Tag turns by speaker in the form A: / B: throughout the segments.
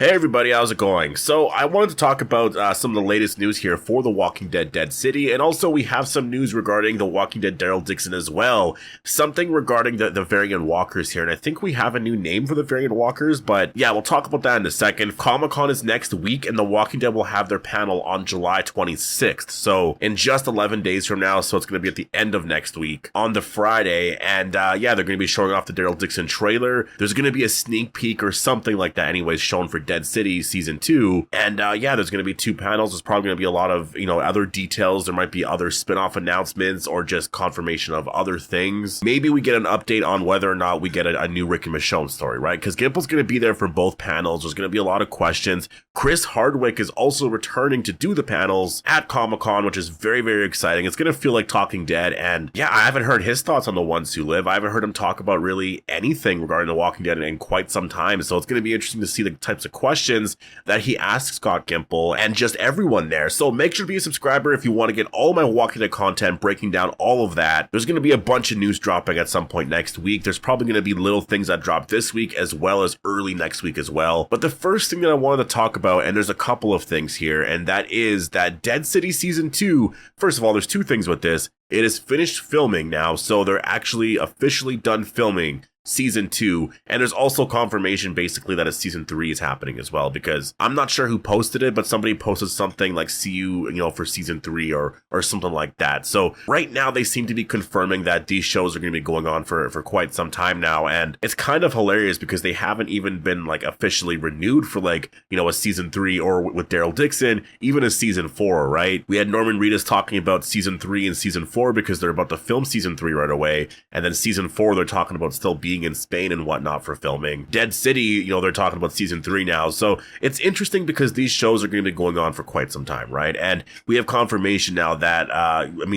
A: Hey everybody, how's it going? So I wanted to talk about some of the latest news here for The Walking Dead Dead City, and also we have some news regarding The Walking Dead Daryl Dixon as well. Something regarding the variant walkers here, and I think we have a new name for the variant walkers, but yeah, we'll talk about that in a second. Comic-Con is next week, and The Walking Dead will have their panel on July 26th, so in just 11 days from now, so it's going to be at the end of next week, on the Friday, and yeah, they're going to be showing off the Daryl Dixon trailer. There's going to be a sneak peek or something like that anyways shown for Dead City Season 2, and yeah, there's going to be 2 panels. There's probably going to be a lot of, other details. There might be other spin-off announcements or just confirmation of other things. Maybe we get an update on whether or not we get a new Rick and Michonne story, right? Because Gimple's going to be there for both panels. There's going to be a lot of questions. Chris Hardwick is also returning to do the panels at Comic-Con, which is very, very exciting. It's going to feel like Talking Dead, and yeah, I haven't heard his thoughts on The Ones Who Live. I haven't heard him talk about really anything regarding The Walking Dead in quite some time, so it's going to be interesting to see the types of questions that he asks Scott Gimple and just everyone there. So make sure to be a subscriber if you want to get all my Walking Dead content breaking down all of that. There's going to be a bunch of news dropping at some point next week. There's probably going to be little things that drop this week as well as early next week as well. But the first thing that I wanted to talk about, and there's a couple of things here, and that is that Dead City Season 2, first of all, there's 2 things with this. It is finished filming now, so they're actually officially done filming Season 2, and there's also confirmation basically that a Season 3 is happening as well, because I'm not sure who posted it, but somebody posted something like see you, for Season 3 or something like that. So right now they seem to be confirming that these shows are going to be going on for quite some time now, and it's kind of hilarious because they haven't even been like officially renewed for like, a Season 3 or with Daryl Dixon, even a Season 4, right? We had Norman Reedus talking about Season 3 and Season 4 because they're about to film Season 3 right away, and then Season 4 they're talking about still being in Spain and whatnot for filming. Dead City, they're talking about Season 3 now. So it's interesting because these shows are going to be going on for quite some time, right? And we have confirmation now that,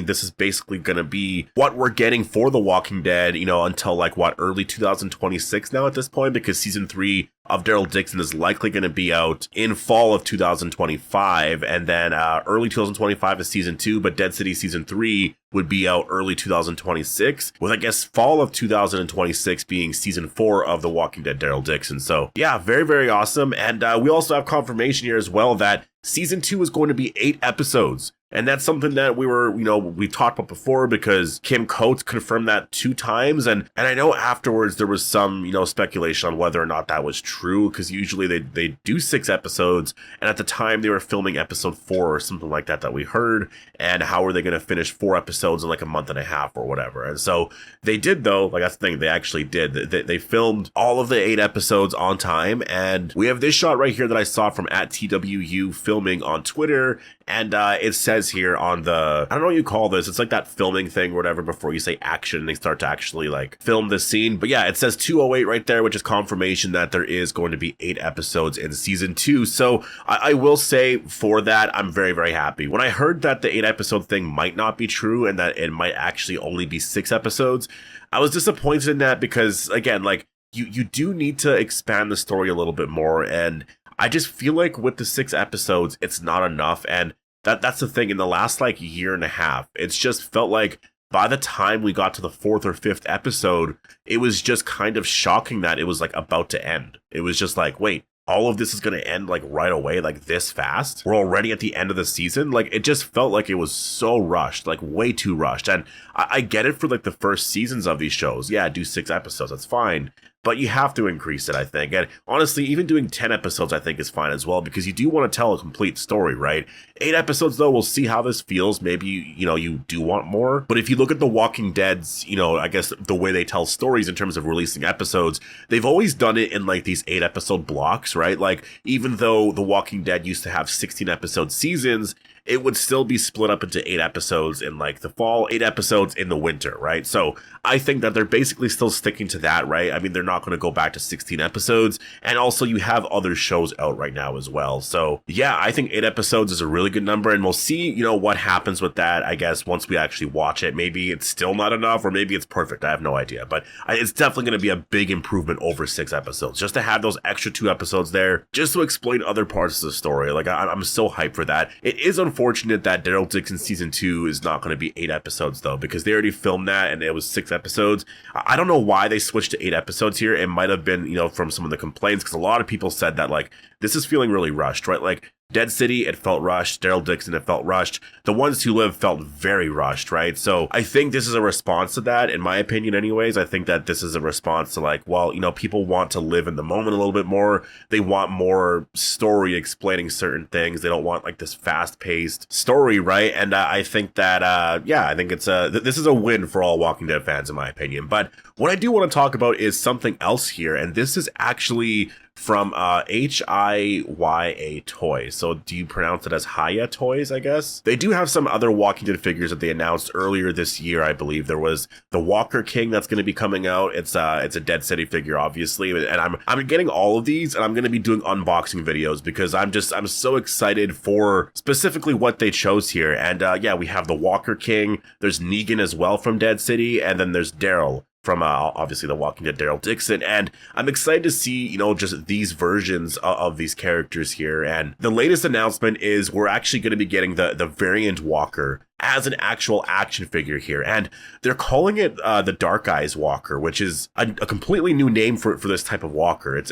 A: this is basically going to be what we're getting for The Walking Dead, until like early 2026 now at this point, because Season 3 of Daryl Dixon is likely going to be out in fall of 2025, and then early 2025 is Season 2, but Dead City Season 3 would be out early 2026, with I guess fall of 2026 being Season 4 of The Walking Dead Daryl Dixon. So yeah, very, very awesome. And we also have confirmation here as well that Season 2 is going to be 8 episodes. And that's something that we talked about before because Kim Coates confirmed that 2 times. And I know afterwards there was some, speculation on whether or not that was true, because usually they do 6 episodes. And at the time they were filming episode 4 or something like that we heard. And how are they going to finish 4 episodes in like a month and a half or whatever? And so they did, though. Like, that's the thing. They actually did. They filmed all of the 8 episodes on time. And we have this shot right here that I saw from @TWU filming on Twitter. And it says here on the, I don't know what you call this. It's like that filming thing or whatever before you say action, they start to actually like film the scene. But yeah, it says 208 right there, which is confirmation that there is going to be 8 episodes in Season 2. So I will say for that, I'm very, very happy. When I heard that the 8 episode thing might not be true and that it might actually only be 6 episodes, I was disappointed in that because, again, like you do need to expand the story a little bit more. And I just feel like with the 6 episodes, it's not enough. And that's the thing. In the last like year and a half, it's just felt like by the time we got to the 4th or 5th episode, it was just kind of shocking that it was like about to end. It was just like, wait, all of this is going to end like right away, like this fast? We're already at the end of the season? Like, it just felt like it was so rushed, like way too rushed. And I get it for like the first seasons of these shows. Yeah, do 6 episodes. That's fine. But you have to increase it, I think. And honestly, even doing 10 episodes, I think is fine as well, because you do want to tell a complete story, right? 8 episodes, though, we'll see how this feels. Maybe, you do want more. But if you look at The Walking Dead's, I guess the way they tell stories in terms of releasing episodes, they've always done it in like these 8 episode blocks, right? Like, even though The Walking Dead used to have 16 episode seasons, it would still be split up into 8 episodes in like the fall, 8 episodes in the winter, right? So I think that they're basically still sticking to that, right? I mean, they're not going to go back to 16 episodes. And also you have other shows out right now as well. So yeah, I think 8 episodes is a really good number, and we'll see, what happens with that, I guess, once we actually watch it. Maybe it's still not enough, or maybe it's perfect. I have no idea, but it's definitely going to be a big improvement over 6 episodes, just to have those extra 2 episodes there, just to explain other parts of the story. Like, I'm so hyped for that. It is unfortunate that Daryl Dixon season 2 is not going to be 8 episodes though, because they already filmed that and it was 6 episodes. I don't know why they switched to 8 episodes here. It might have been, from some of the complaints, because a lot of people said that like this is feeling really rushed, right? Like Dead City, it felt rushed. Daryl Dixon, it felt rushed. The Ones Who Live felt very rushed, right? So I think this is a response to that, in my opinion anyways. I think that this is a response to like, well, people want to live in the moment a little bit more. They want more story explaining certain things. They don't want like this fast-paced story, right? And I think that, I think this is a win for all Walking Dead fans, in my opinion. But what I do want to talk about is something else here, and this is actually from HIYA Toys. So do you pronounce it as Hiya Toys, I guess? They do have some other Walking Dead figures that they announced earlier this year, I believe. There was the Walker King that's going to be coming out. It's a Dead City figure, obviously. And I'm getting all of these, and I'm going to be doing unboxing videos because I'm so excited for specifically what they chose here. And we have the Walker King. There's Negan as well from Dead City, and then there's Daryl from obviously the Walking Dead Daryl Dixon. And I'm excited to see, just these versions of these characters here. And the latest announcement is we're actually going to be getting the variant Walker as an actual action figure here. And they're calling it the Dark Eyes Walker, which is a completely new name for this type of walker.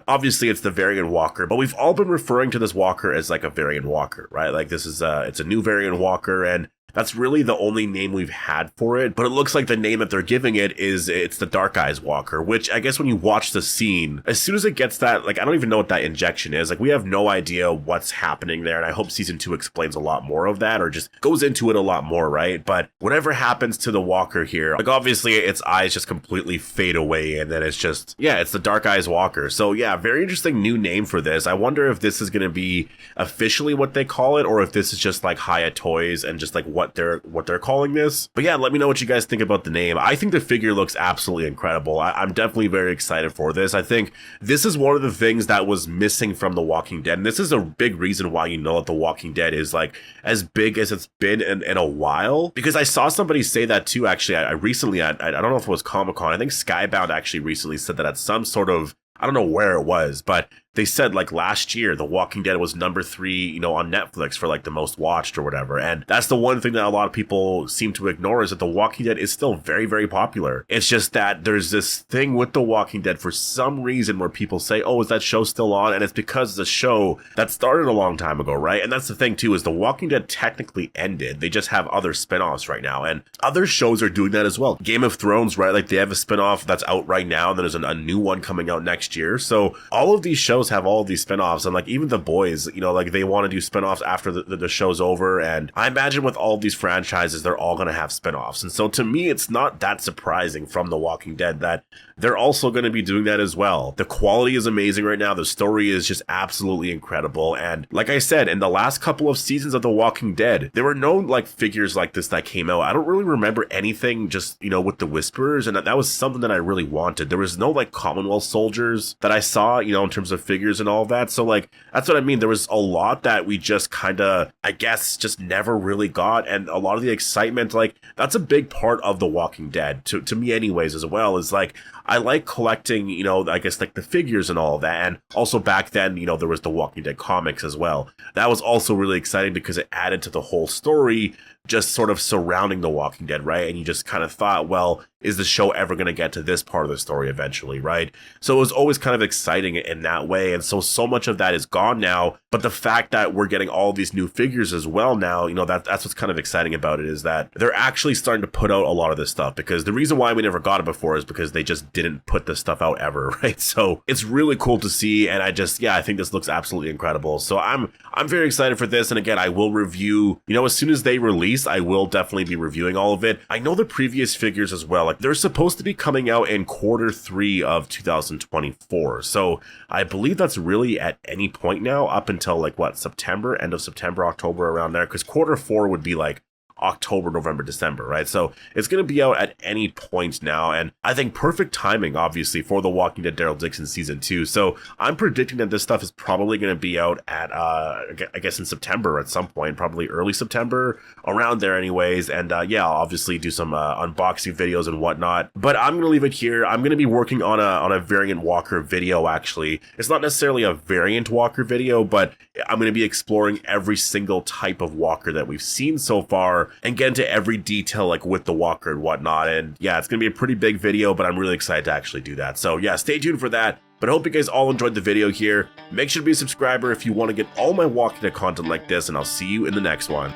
A: Obviously it's the variant Walker, but we've all been referring to this walker as like a variant Walker, right? Like this is it's a new variant Walker, and that's really the only name we've had for it, but it looks like the name that they're giving it's the Dark Eyes Walker, which I guess when you watch the scene, as soon as it gets that, like, I don't even know what that injection is. Like, we have no idea what's happening there, and I hope season 2 explains a lot more of that, or just goes into it a lot more, right? But whatever happens to the Walker here, like, obviously its eyes just completely fade away, and then it's just, it's the Dark Eyes Walker. So very interesting new name for this. I wonder if this is going to be officially what they call it, or if this is just like Hiya Toys and just like what they're calling this. But let me know what you guys think about the name. I think the figure looks absolutely incredible. I'm definitely very excited for this. I think this is one of the things that was missing from The Walking Dead, and this is a big reason why that The Walking Dead is like as big as it's been in a while, because I saw somebody say that too. Actually, I recently, I don't know if it was Comic-Con, I think Skybound actually recently said that at some sort of, I don't know where it was, but they said like last year, The Walking Dead was number 3, on Netflix for like the most watched or whatever. And that's the one thing that a lot of people seem to ignore, is that The Walking Dead is still very, very popular. It's just that there's this thing with The Walking Dead for some reason where people say, oh, is that show still on? And it's because it's a show that started a long time ago, right? And that's the thing too, is The Walking Dead technically ended. They just have other spinoffs right now, and other shows are doing that as well. Game of Thrones, right? Like they have a spinoff that's out right now, and then there's a new one coming out next year. So all of these shows have all of these spinoffs, and like even The Boys, like they want to do spinoffs after the show's over. And I imagine with all of these franchises, they're all going to have spinoffs. And so to me, it's not that surprising from The Walking Dead that they're also going to be doing that as well. The quality is amazing right now. The story is just absolutely incredible. And like I said, in the last couple of seasons of The Walking Dead, there were no like figures like this that came out. I don't really remember anything just, with the Whisperers, and that was something that I really wanted. There was no like Commonwealth soldiers that I saw, in terms of figures and all that. So like, that's what I mean. There was a lot that we just kind of, I guess, just never really got. And a lot of the excitement, like that's a big part of The Walking Dead to me anyways, as well, is like, I like collecting, I guess like the figures and all of that. And also back then, there was the Walking Dead comics as well. That was also really exciting because it added to the whole story, just sort of surrounding The Walking Dead, right? And you just kind of thought, well, is the show ever going to get to this part of the story eventually, right? So it was always kind of exciting in that way. And so much of that is gone now. But the fact that we're getting all these new figures as well now, that's what's kind of exciting about it, is that they're actually starting to put out a lot of this stuff. Because the reason why we never got it before is because they just didn't put this stuff out ever, right? So it's really cool to see. And I think this looks absolutely incredible. So I'm very excited for this. And again, I will review, as soon as they release, I will definitely be reviewing all of it. I know the previous figures as well. Like they're supposed to be coming out in Q3 of 2024. So I believe that's really at any point now up until like September, end of September, October, around there. Because Q4 would be like October, November, December, right? So it's going to be out at any point now, and I think perfect timing, obviously, for The Walking Dead Daryl Dixon Season 2. So I'm predicting that this stuff is probably going to be out at, I guess in September at some point, probably early September, around there anyways, and yeah, I'll obviously do some unboxing videos and whatnot, but I'm going to leave it here. I'm going to be working on a variant walker video, actually. It's not necessarily a variant walker video, but I'm going to be exploring every single type of walker that we've seen so far and get into every detail, like with the walker and whatnot. And yeah, it's going to be a pretty big video, but I'm really excited to actually do that. So yeah, stay tuned for that. But I hope you guys all enjoyed the video here. Make sure to be a subscriber if you want to get all my Walking Dead content like this, and I'll see you in the next one.